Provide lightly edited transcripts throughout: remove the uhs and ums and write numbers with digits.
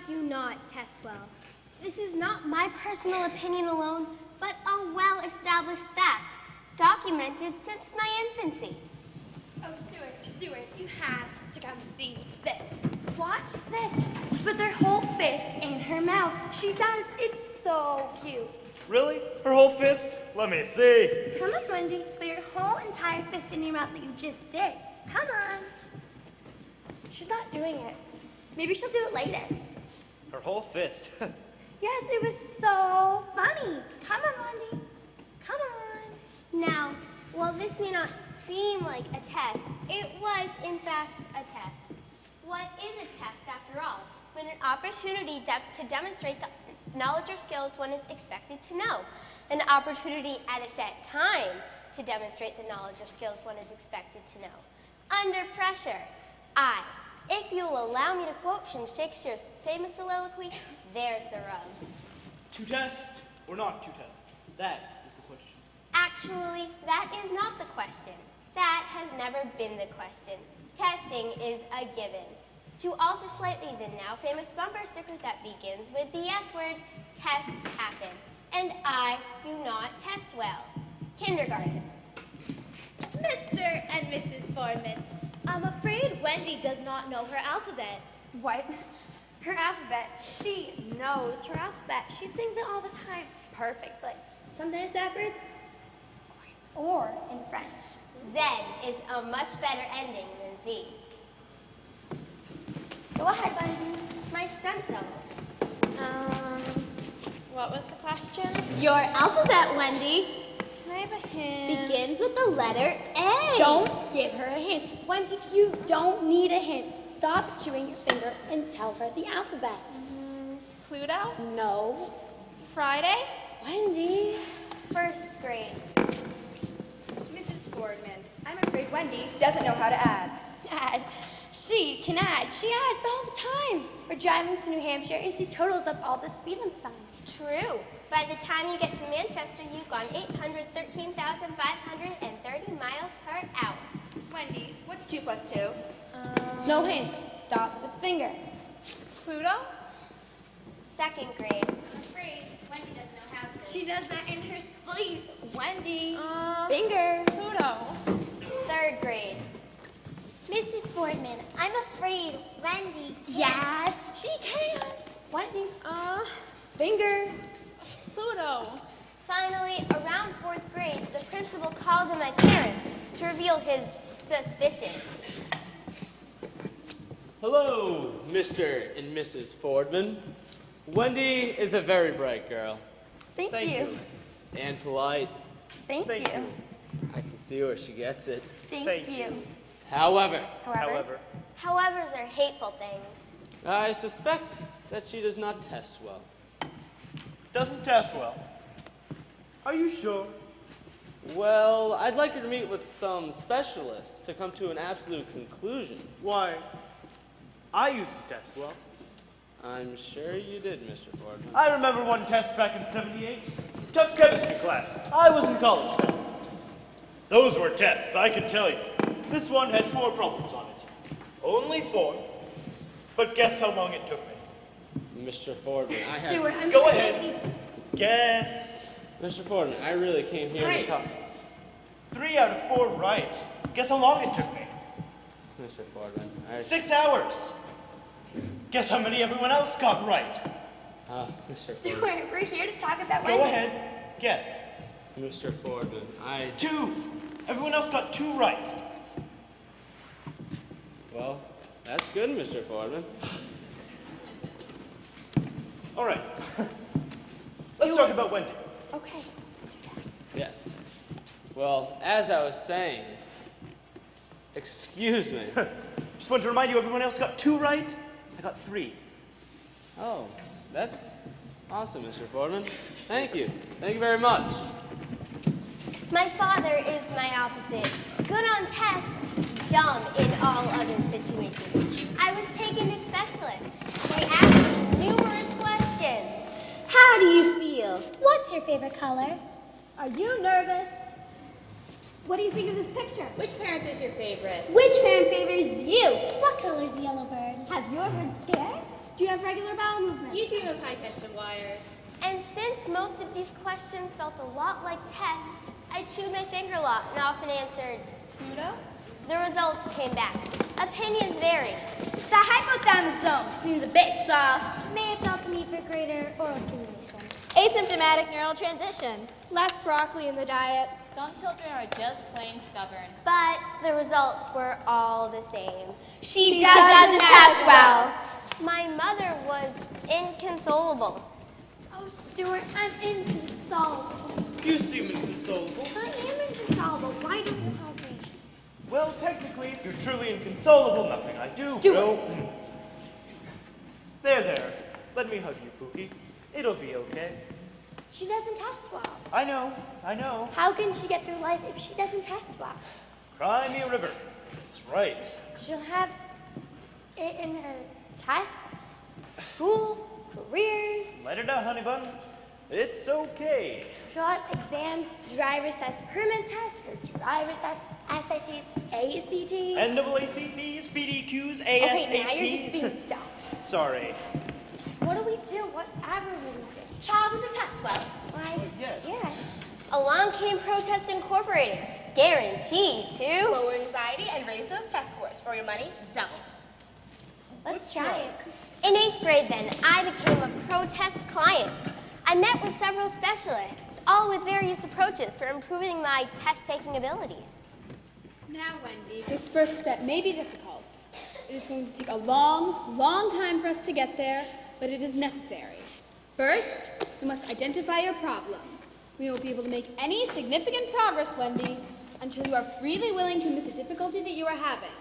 do not test well. This is not my personal opinion alone, but a well-established fact, documented since my infancy. Oh, Stuart, you have to come see this. Watch this. She puts her whole fist in her mouth. She does. It's so cute. Really? Her whole fist? Let me see. Come on, Wendy. Put your whole entire fist in your mouth that you just did. Come on. She's not doing it. Maybe she'll do it later. Her whole fist. Yes, it was so funny. Come on, Wendy. Come on. Now, while this may not seem like a test, it was, in fact, a test. What is a test, after all? When an opportunity to demonstrate the knowledge or skills one is expected to know. An opportunity at a set time to demonstrate the knowledge or skills one is expected to know. Under pressure. If you'll allow me to quote from Shakespeare's famous soliloquy, there's the rub. To test or not to test? That is the question. Actually, that is not the question. That has never been the question. Testing is a given. To alter slightly the now famous bumper sticker that begins with the S word, tests happen. And I do not test well. Kindergarten. Mr. and Mrs. Foreman, I'm afraid Wendy does not know her alphabet. What? Her alphabet. She knows her alphabet. She sings it all the time perfectly. Sometimes backwards or in French. Z is a much better ending than Z. Go ahead, Wendy. My stunt double. What was the question? Your alphabet, Wendy, Can I have a hint? begins with the letter A. Don't give her a hint. Wendy, you don't need a hint. Stop chewing your finger and tell her the alphabet. Pluto? No. Friday? Wendy. First grade. Mrs. Fordman, I'm afraid Wendy doesn't know how to add. Add. She can add. She adds all the time. We're driving to New Hampshire and she totals up all the speed limit signs. True. By the time you get to Manchester, you've gone 813,530 miles per hour. Wendy, what's 2 plus 2? No hints. Stop with the finger. Pluto? Second grade. I'm afraid Wendy doesn't know how to. She does that in her sleep. Wendy. Finger. Finger. Pluto. Third grade. Mrs. Boardman, I'm afraid Wendy can. Yes, she can. Wendy. Finger. Pluto. Finally, around fourth grade, the principal called in my parents to reveal his suspicions. Hello, Mr. and Mrs. Fordman. Wendy is a very bright girl. Thank you. And polite. Thank you. I can see where she gets it. Thank you. However, Howevers are hateful things. I suspect that she does not test well. Doesn't test well. Are you sure? Well, I'd like her to meet with some specialists to come to an absolute conclusion. Why, I used to test well. I'm sure you did, Mr. Fordman. I remember one test back in '78. Tough chemistry class. I was in college then. Those were tests, I can tell you. This one had 4 problems on it. Only 4. But guess how long it took me? Mr. Fordman, I have... Stuart, I'm Go sure ahead. he doesn't Guess. Mr. Fordman, I really came here to talk... 3 out of 4 right. Guess how long it took me? Mr. Fordman, 6 hours. Guess how many everyone else got right? Mr. Fordman. Stuart, we're here to talk about Go Wendy. ahead. Guess. Mr. Fordman, 2. Everyone else got 2 right. Well, that's good, Mr. Fordman. All right. Let's talk about Wendy. Okay, let's do that. Yes. Well, as I was saying... Excuse me. Just want to remind you, everyone else got 2 right. I got 3. Oh, that's awesome, Mr. Fordman. Thank you. Thank you very much. My father is my opposite. Good on tests, dumb in all other situations. I was taken to specialists. They asked me numerous questions. How do you feel? What's your favorite color? Are you nervous? What do you think of this picture? Which parent is your favorite? Which parent favors you? What color's the yellow bird? Have you ever been scared? Do you have regular bowel movements? You do have high tension wires. And since most of these questions felt a lot like tests, I chewed my finger a lot and often answered Pluto? The results came back. Opinions varied. The hypothalamic zone seems a bit soft. May have felt a need for greater oral stimulation. Asymptomatic neural transition. Less broccoli in the diet. Some children are just plain stubborn. But the results were all the same. She doesn't test well. My mother was inconsolable. Oh, Stuart, I'm inconsolable. You seem inconsolable. I am inconsolable. Why don't you help me? Well, technically, if you're truly inconsolable, nothing I do Stuart. will. There. Let me hug you, Pookie. It'll be okay. She doesn't test well. I know. How can she get through life if she doesn't test well? Cry me a river. That's right. She'll have it in her tests, school, careers. Let it out, honey bun. It's okay. She'll have exams, driver's test, permit test, or driver's test, SATs, ACTs. NAACPs, PDQs, ASAPs. Okay, now you're just being dumb. Sorry. What do we do? Whatever we do. Child doesn't test well. Why? Yes. Yeah. Along came Protest Incorporated. Guaranteed to. Lower anxiety and raise those test scores for your money doubled. Let's try it. In 8th grade then, I became a protest client. I met with several specialists, all with various approaches for improving my test-taking abilities. Now, Wendy, this first step may be difficult. It is going to take a long time for us to get there, but it is necessary. First, we must identify your problem. We won't be able to make any significant progress, Wendy, until you are freely willing to admit the difficulty that you are having.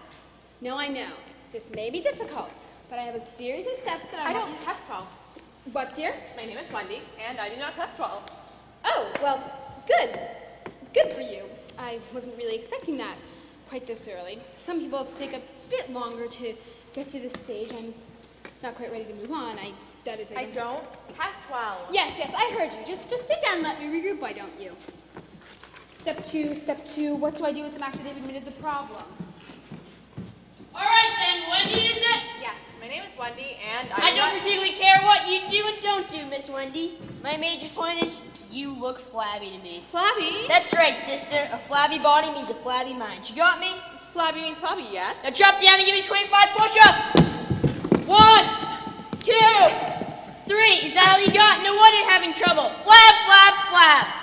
Now, I know, this may be difficult, but I have a series of steps that I want you to... test well. What, dear? My name is Wendy, and I do not test well. Oh, well, good. Good for you. I wasn't really expecting that quite this early. Some people take a bit longer to get to this stage. I'm not quite ready to move on. I don't test well. Yes, I heard you. Just sit down and let me regroup, why don't you? Step two, what do I do with them after they've admitted the problem? All right then, Wendy, is it? Yes, my name is Wendy, and I don't particularly care what you do and don't do, Miss Wendy. My major point is you look flabby to me. Flabby? That's right, sister. A flabby body means a flabby mind. You got me? Flabby means flabby, yes. Now drop down and give me 25 push-ups. 1, 2, 3. Is that all you got? No wonder you're having trouble. Flab.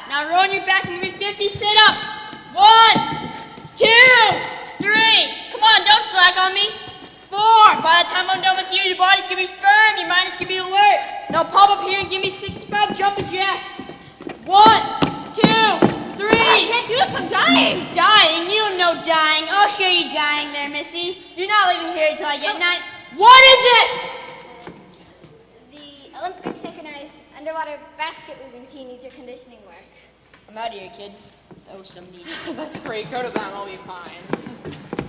Now roll on your back and give me 50 sit-ups. 1, 2, 3. Come on, don't slack on me. 4. By the time I'm done with you, your body's gonna be firm, your mind is gonna be alert. Now pop up here and give me 65 jumping jacks. 1, 2, 3. I can't do this, I'm dying. Dying? You don't know dying. I'll show you dying there, Missy. You're not leaving here until I get 9. What is it? The Olympic synchronized underwater basket weaving team needs your conditioning work. I'm out of here, kid. That was some need. That's great, go to them, I'll be fine.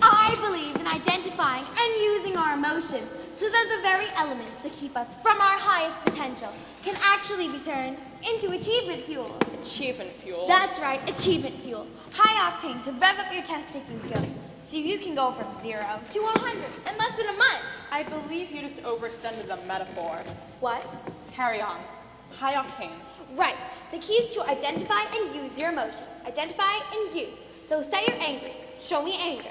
I believe in identifying and using our emotions so that the very elements that keep us from our highest potential can actually be turned into achievement fuel. Achievement fuel. That's right, achievement fuel. High octane to rev up your test-taking skills so you can go from 0 to 100 in less than a month. I believe you just overextended the metaphor. What? Carry on. High octane. Right. The key is to identify and use your emotions. Identify and use. So say you're angry. Show me anger.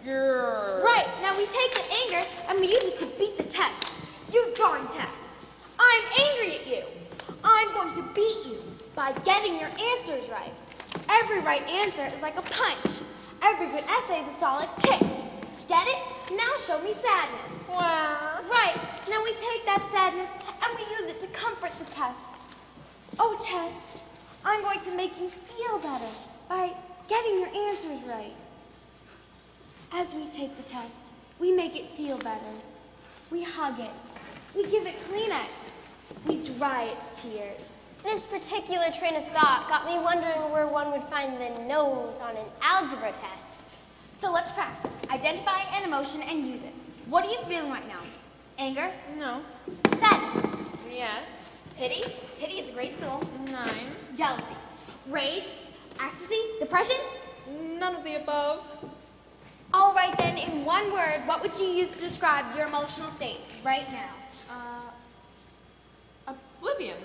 Grrr. Right. Now we take the anger and we use it to beat the test. You darn test. I'm angry at you. I'm going to beat you by getting your answers right. Every right answer is like a punch. Every good essay is a solid kick. Get it? Now show me sadness. Wow. Right. Now we take that sadness and we use it to comfort the test. Oh, test, I'm going to make you feel better by getting your answers right. As we take the test, we make it feel better. We hug it. We give it Kleenex. We dry its tears. This particular train of thought got me wondering where one would find the nose on an algebra test. So let's practice. Identify an emotion and use it. What are you feeling right now? Anger? No. Sadness? Yes. Pity? Pity is a great tool. 9. Jealousy? Rage? Ecstasy? Depression? None of the above. All right right, then in one word, what would you use to describe your emotional state right now? Oblivion.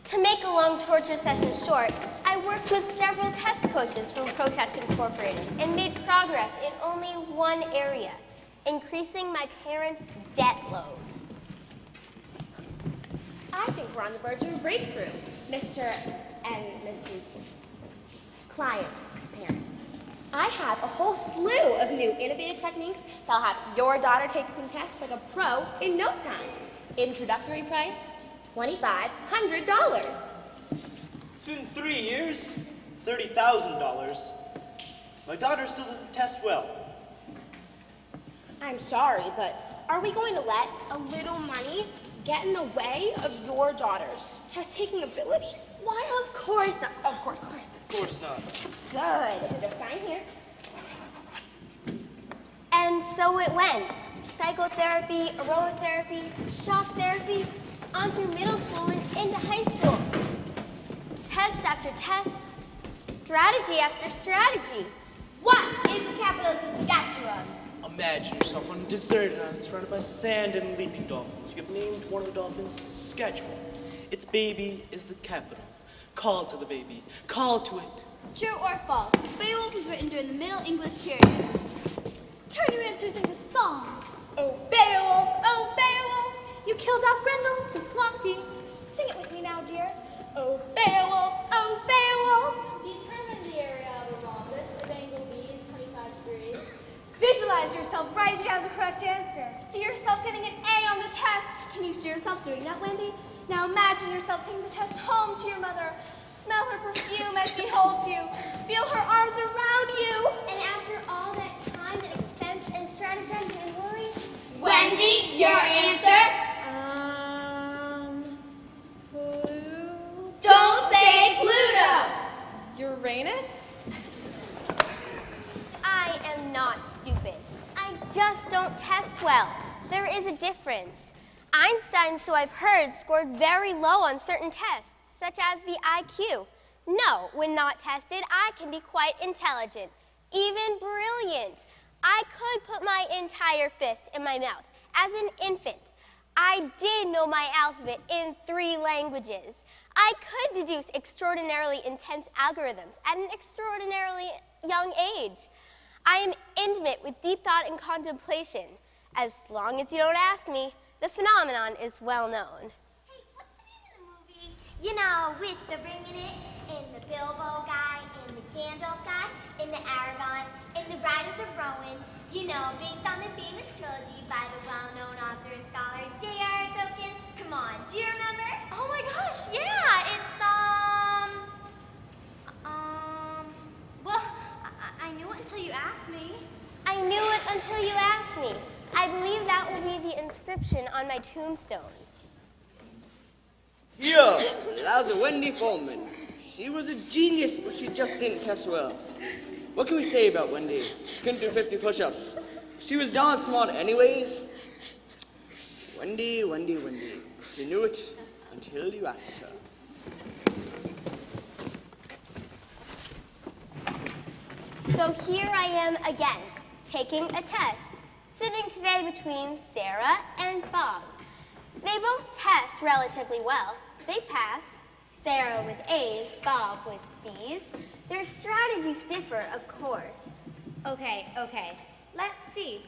To make a long torture session short, I worked with several test coaches from Protest Incorporated and made progress in only one area, increasing my parents' debt load. I think we're on the verge of a breakthrough, Mr. and Mrs. Client's parents. I have a whole slew of new innovative techniques that'll have your daughter taking tests like a pro in no time. Introductory price, $2,500. It's been 3 years, $30,000. My daughter still doesn't test well. I'm sorry, but are we going to let a little money get in the way of your daughter's test-taking abilities? Why, of course not. Of course not. Of course not. Good. Just sign here. And so it went. Psychotherapy, aromatherapy, shock therapy, on through middle school and into high school. Test after test, strategy after strategy. What is the capital of Saskatchewan? Imagine yourself on a deserted island surrounded by sand and leaping dolphins. You have named one of the dolphins Saskatchewan. Its baby is the capital. Call to the baby. Call to it. True or false? Beowulf was written during the Middle English period. Turn your answers into songs. Oh, Beowulf, you killed off Grendel, the swamp fiend. Sing it with me now, dear. Oh, Beowulf, Determine the area of the rhombus of angle B is 25 degrees. Visualize yourself writing down the correct answer. See yourself getting an A on the test. Can you see yourself doing that, Wendy? Now imagine yourself taking the test home to your mother. Smell her perfume as she holds you. Feel her arms around you. And after all that time and expense and strategizing and worry, Wendy, your answer? Don't say Pluto. Uranus? I am not stupid. I just don't test well. There is a difference. Einstein, so I've heard, scored very low on certain tests, such as the IQ. No, when not tested, I can be quite intelligent, even brilliant. I could put my entire fist in my mouth as an infant. I did know my alphabet in 3 languages. I could deduce extraordinarily intense algorithms at an extraordinarily young age. I am intimate with deep thought and contemplation. As long as you don't ask me, the phenomenon is well known. Hey, what's the name of the movie? You know, with the ring in it, and the Bilbo guy, and the Gandalf guy, and the Aragorn, and the Riders of Rowan. You know, based on the famous trilogy by the well-known author and scholar J.R.R. Tolkien. Come on, do you remember? Oh my gosh, yeah, it's, well, I knew it until you asked me. I knew it until you asked me. I believe that will be the inscription on my tombstone. Yeah, that was Wendy Foreman. She was a genius, but she just didn't test well. What can we say about Wendy? She couldn't do 50 push-ups. She was darn smart anyways. Wendy. She knew it until you asked her. So here I am again, taking a test, sitting today between Sarah and Bob. They both test relatively well. They pass, Sarah with A's, Bob with B's. Their strategies differ, of course. Okay. Let's see.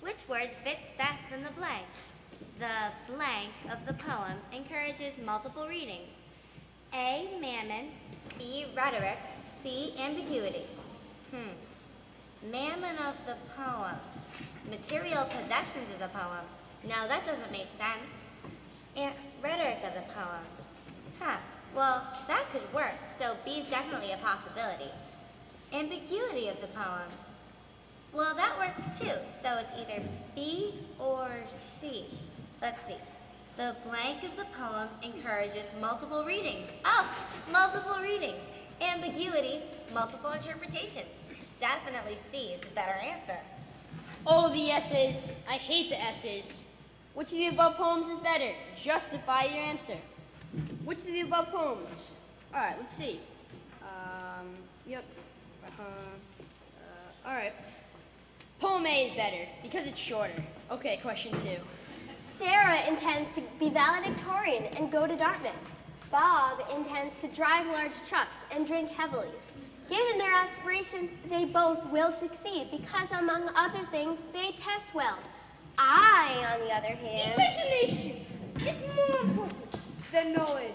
Which word fits best in the blank? The blank of the poem encourages multiple readings. A, mammon, B, rhetoric, C, ambiguity. Mammon of the poem. Material possessions of the poem. Now that doesn't make sense. And rhetoric of the poem. Well, that could work, so B is definitely a possibility. Ambiguity of the poem. Well, that works too, so it's either B or C. Let's see. The blank of the poem encourages multiple readings. Oh, multiple readings. Ambiguity, multiple interpretations. Definitely C is the better answer. Oh, the S's. I hate the S's. Which of the above poems is better? Justify your answer. Which of the above poems? All right, let's see. Yep. All right. Poem A is better, because it's shorter. Okay, question 2. Sarah intends to be valedictorian and go to Dartmouth. Bob intends to drive large trucks and drink heavily. Given their aspirations, they both will succeed because, among other things, they test well. I, on the other hand... Imagination is more important than knowledge.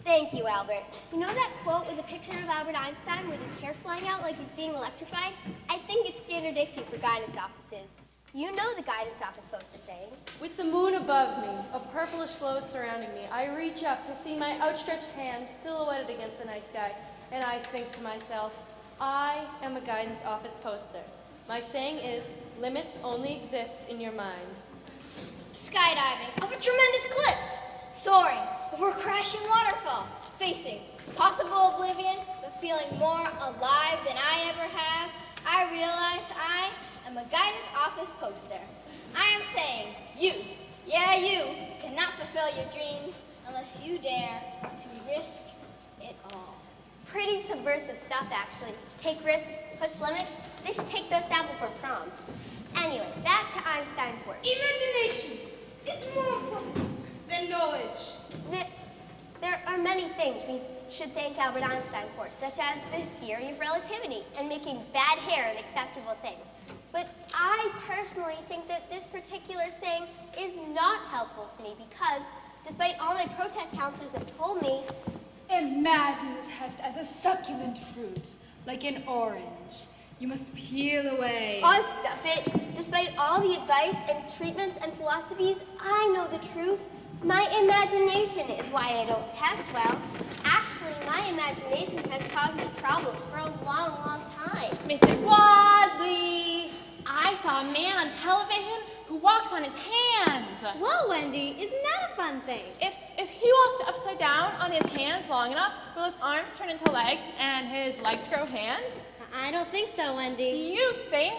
Thank you, Albert. You know that quote with a picture of Albert Einstein with his hair flying out like he's being electrified? I think it's standard issue for guidance offices. You know the guidance office poster sayings. With the moon above me, a purplish glow surrounding me, I reach up to see my outstretched hands silhouetted against the night sky, and I think to myself, I am a guidance office poster. My saying is, limits only exist in your mind. Skydiving off a tremendous cliff. Soaring over a crashing waterfall. Facing possible oblivion, but feeling more alive than I ever have. I realize I am a guidance office poster. I am saying, you, yeah you, cannot fulfill your dreams unless you dare to risk it all. Pretty subversive stuff, actually. Take risks, push limits. They should take those down before prom. Anyway, back to Einstein's work. Imagination is more important than knowledge. There are many things we should thank Albert Einstein for, such as the theory of relativity and making bad hair an acceptable thing. But I personally think that this particular saying is not helpful to me because, despite all my protest counselors have told me, imagine the test as a succulent fruit, like an orange. You must peel away. Oh, stuff it. Despite all the advice and treatments and philosophies, I know the truth. My imagination is why I don't test well. Actually, my imagination has caused me problems for a long, long time. Mrs. Wadley, I saw a man on television who walks on his hands. Well, Wendy, isn't that a fun thing? If he walked upside down on his hands long enough, will his arms turn into legs and his legs grow hands? I don't think so, Wendy. Do you think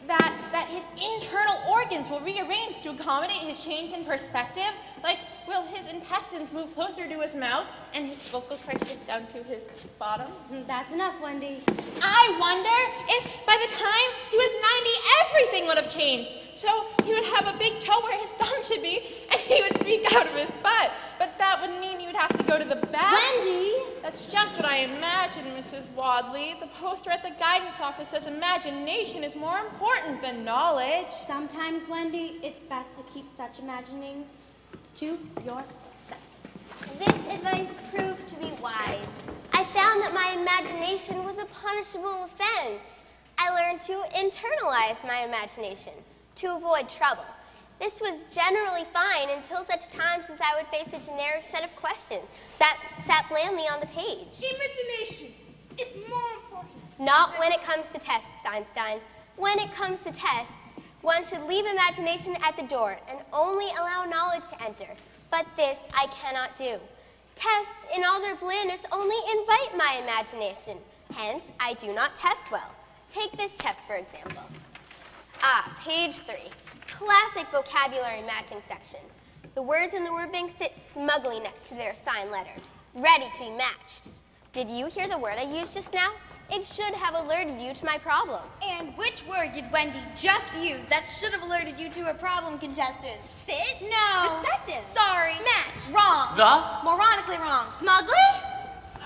that his internal organs will rearrange to accommodate his change in perspective? Like, will his intestines move closer to his mouth and his vocal cords get down to his bottom? That's enough, Wendy. I wonder if by the time he was 90, everything would have changed. So he would have a big toe where his thumb should be, and he would speak out of his butt. But that would mean he would have to go to the bathroom. Wendy! That's just what I imagined, Mrs. Wadley. The poster at the guidance office says imagination is more important than knowledge. Sometimes, Wendy, it's best to keep such imaginings to yourself. This advice proved to be wise. I found that my imagination was a punishable offense. I learned to internalize my imagination to avoid trouble. This was generally fine until such times as I would face a generic set of questions that sat blandly on the page. Imagination is more important. Not when it comes to tests, Einstein. When it comes to tests, one should leave imagination at the door and only allow knowledge to enter. But this I cannot do. Tests, in all their blandness, only invite my imagination. Hence, I do not test well. Take this test, for example. Page 3. Classic vocabulary matching section. The words in the word bank sit smugly next to their assigned letters, ready to be matched. Did you hear the word I used just now? It should have alerted you to my problem. And which word did Wendy just use that should have alerted you to her problem, contestant? Sit? No. Perspective. Sorry. Match. Wrong. The? Moronically wrong. Smugly?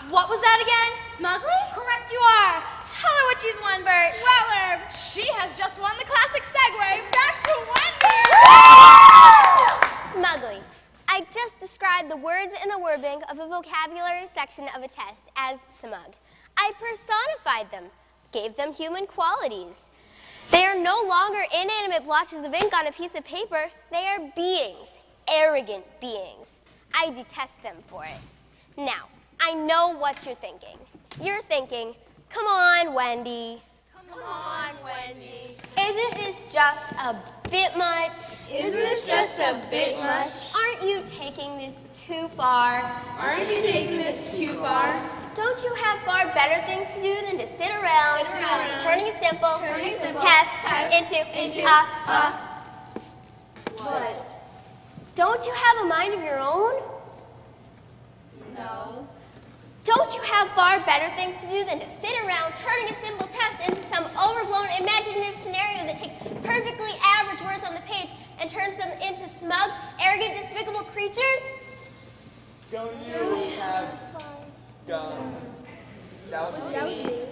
What was that again? Smugly? Correct you are. Tell her what she's won, Bert. Well, Herb, she has just won the classic segue. Back to Wendy. Smugly. I just described the words in the word bank of a vocabulary section of a test as smug. I personified them, gave them human qualities. They are no longer inanimate blotches of ink on a piece of paper. They are beings, arrogant beings. I detest them for it. Now, I know what you're thinking. You're thinking, come on, Wendy. Come on, Wendy. Isn't this just a bit much? Isn't this just a bit much? Aren't you taking this too far? Aren't you taking this too far? Don't you have far better things to do than to sit around, turning a simple, test into what? Don't you have a mind of your own? No. Don't you have far better things to do than to sit around turning a simple test into some overblown imagination smug, arrogant, despicable creatures? Don't you have guns? That was me.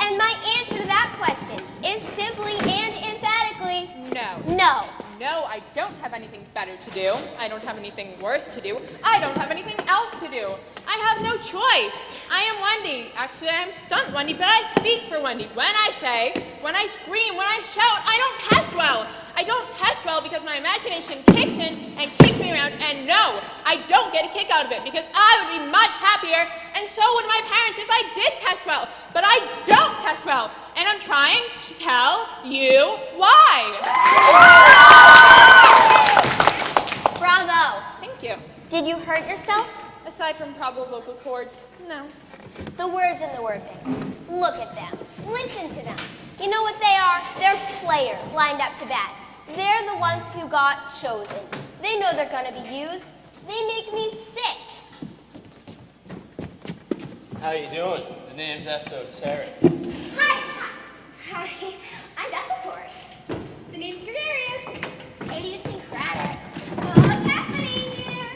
And my answer to that question is simply and emphatically No. no. No, I don't have anything better to do. I don't have anything worse to do. I don't have anything else to do. I have no choice. I am Wendy. Actually, I am stunt Wendy, but I speak for Wendy. When I say, when I scream, when I shout, I don't test well. I don't test well because my imagination kicks in and kicks me around, and no, I don't get a kick out of it because I would be much happier, and so would my parents if I did test well. But I don't test well, and I'm trying to tell you why. Bravo. Thank you. Did you hurt yourself? Aside from probable vocal cords, no. The words in the word bank. Look at them. Listen to them. You know what they are? They're players lined up to bat. They're the ones who got chosen. They know they're going to be used. They make me sick. How you doing? The name's Esoteric. Hi, I'm desultory. The name's gregarious. Idiosyncratic. What's happening here?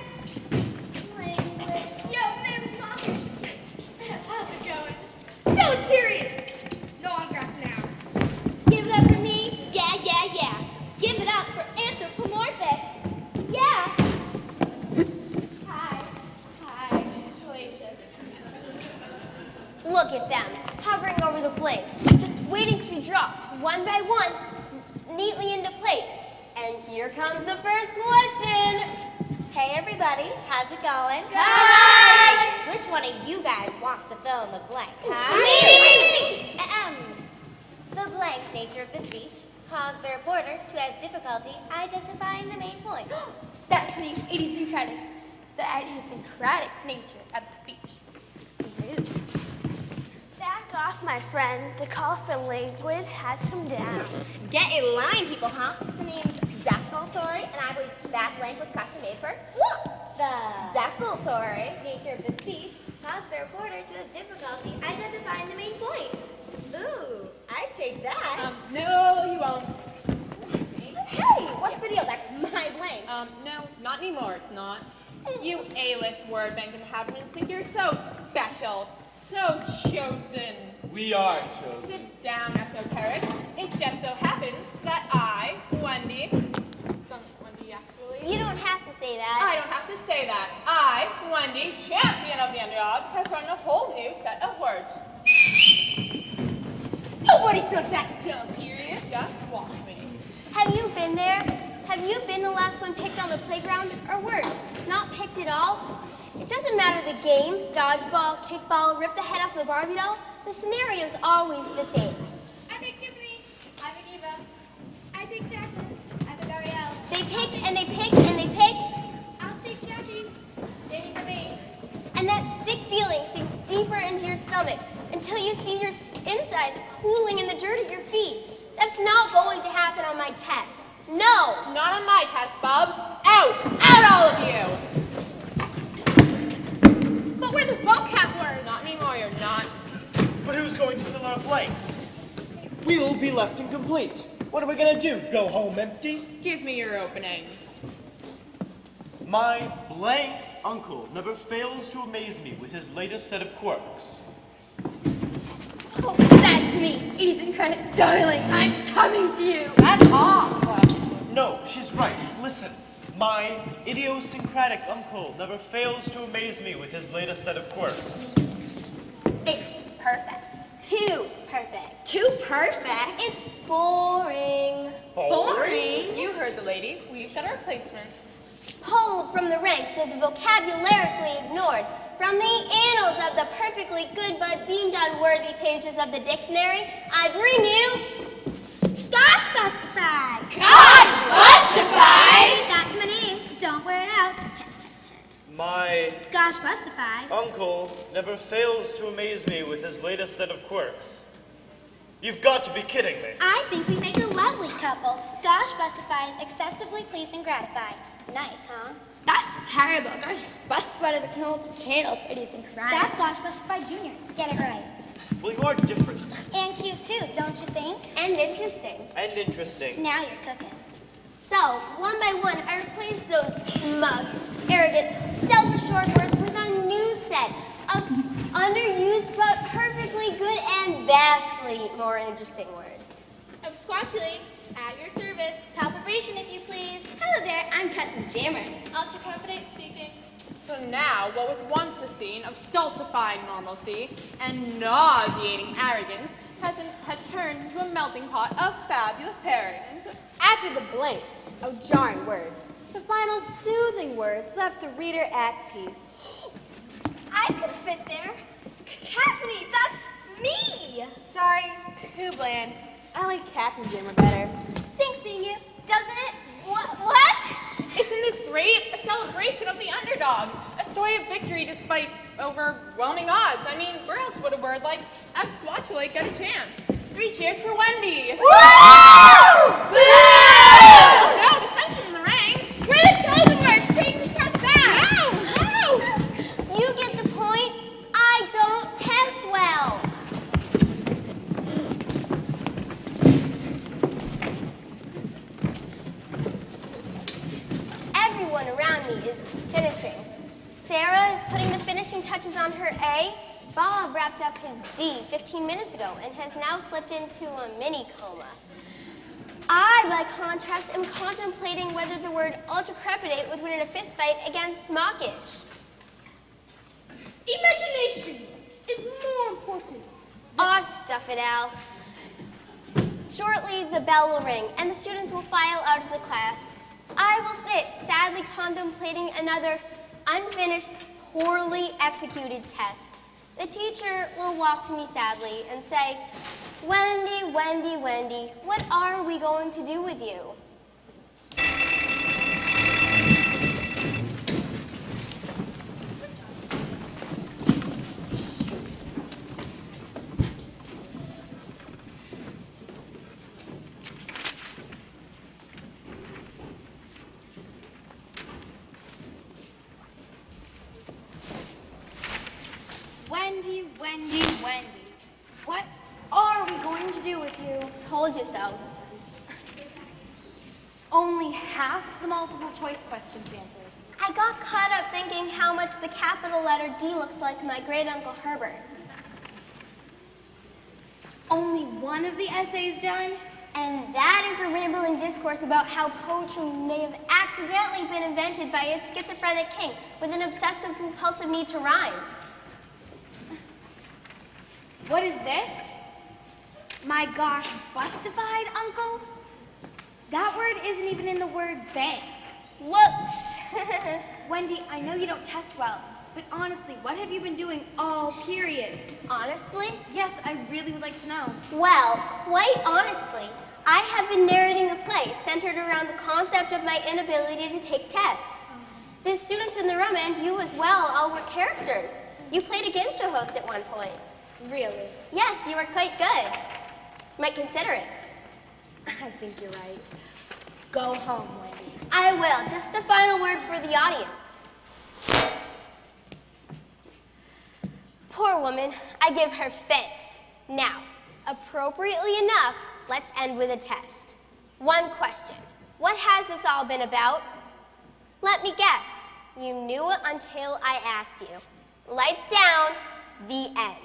Yo, name's Mockish. How's it going? Deleterious. No autographs now. Give it up for me? Yeah, yeah, yeah. Give it up for anthropomorphic. Yeah. Hi, salacious. Look at them, hovering over the flame, just waiting to be dropped, one by one, neatly into place. And here comes the first question. Hey everybody, how's it going? Hi! Which one of you guys wants to fill in the blank, huh? Me! The blank nature of the speech caused the reporter to have difficulty identifying the main point. That's me, idiosyncratic. The idiosyncratic nature of the speech. Back off, my friend. The coffin liquid has come down. Get in line, people, huh? The name's desultory, and I believe that blank was custom made for the desultory nature of the speech caused the reporter to have difficulty identifying the main point. Ooh, I take that. No, you won't. Hey, what's the deal? That's my blank. No, not anymore, it's not. You A-list word bank inhabitants think you're so special, so chosen. We are chosen. Sit down, Esoteric. It just so happens that I, Wendy, actually. You don't have to say that. I don't have to say that. I, Wendy, champion of the underdog, have run a whole new set of words. Nobody does that to deleterious. Just watch me. Have you been there? Have you been the last one picked on the playground? Or worse, not picked at all? It doesn't matter the game, dodgeball, kickball, rip the head off the Barbie doll. The scenario's always the same. I picked Tiffany. I picked Eva. I picked Jacqueline. I picked Ariel. They pick and they pick and they pick. I'll take Jackie. Jamie for me. And that sick feeling sinks deeper into your stomach until you see your insides pooling in the dirt at your feet. That's not going to happen on my test. No! Not on my test, Bubs. Out! Out, all of you! But we're the vocab words. Not anymore, you're not. But who's going to fill our blanks? We'll be left incomplete. What are we gonna do? Go home empty? Give me your opening. My blank uncle never fails to amaze me with his latest set of quirks. Oh, that's me, idiosyncratic darling. I'm coming to you. That's off. No, she's right. Listen. My idiosyncratic uncle never fails to amaze me with his latest set of quirks. It's perfect. Too perfect. Too perfect. It's boring. Boring? You heard the lady. We've got a replacement. Pulled from the ranks of the vocabularically ignored, from the annals of the perfectly good but deemed unworthy pages of the dictionary, I bring you Gosh Bustified. Gosh Bustified? That's my name. Don't wear it out. My Gosh Bustified. uncle never fails to amaze me with his latest set of quirks. You've got to be kidding me. I think we make a lovely couple. Gosh Bustified, excessively pleased and gratified. Nice, huh? That's terrible. Gosh Bustified of the candle to idiosyncratic. That's Gosh Bustified Jr. Get it right. Well, you are different. And cute too, don't you think? And interesting. And interesting. Now you're cooking. So, one by one, I replaced those smug, arrogant, self-assured words with a new set of underused but perfectly good and vastly more interesting words. Of squatchily, at your service. Palpabration, if you please. Hello there, I'm Captain Jammer. Ultra-confident speaking. So now, what was once a scene of stultifying normalcy and nauseating arrogance has turned into a melting pot of fabulous pairings. After the blank of jarring words, the final soothing words left the reader at peace. I could fit there. Caffeine, that's me! Sorry, too bland. I like Captain Jammer better. Stinks being you, doesn't it? What? Isn't this great? A celebration of the underdog. A story of victory despite overwhelming odds. I mean, where else would a word like absquatulate get a chance? 3 cheers for Wendy! Woo! Boo! Oh no, dissension in the ranks! We're the chosen words, take a step back! No! You get the point. I don't test well. Everyone around me is finishing. Sarah is putting the finishing touches on her A. Bob wrapped up his D 15 minutes ago and has now slipped into a mini coma. I, by contrast, am contemplating whether the word ultracrepidate would win in a fistfight against mawkish. Imagination is more important. Aw, stuff it, Al. Shortly, the bell will ring, and the students will file out of the class. I will sit, sadly contemplating another unfinished, poorly executed test. The teacher will walk to me sadly and say, Wendy, Wendy, Wendy, what are we going to do with you? Wendy, Wendy, Wendy. What are we going to do with you? Told you so. Only half the multiple choice questions answered. I got caught up thinking how much the capital letter D looks like my great-uncle Herbert. Only one of the essays done? And that is a rambling discourse about how poetry may have accidentally been invented by a schizophrenic king with an obsessive-compulsive need to rhyme. What is this? My gosh, bustified, Uncle? That word isn't even in the word bank. Whoops. Wendy, I know you don't test well, but honestly, what have you been doing all period? Honestly? Yes, I really would like to know. Well, quite honestly, I have been narrating a play centered around the concept of my inability to take tests. The students in the room and you as well all were characters. You played a game show host at one point. Really? Yes, you were quite good. Might consider it. I think you're right. Go home, Wendy. I will. Just a final word for the audience. Poor woman, I give her fits. Now, appropriately enough, let's end with a test. One question. What has this all been about? Let me guess. You knew it until I asked you. Lights down, the end.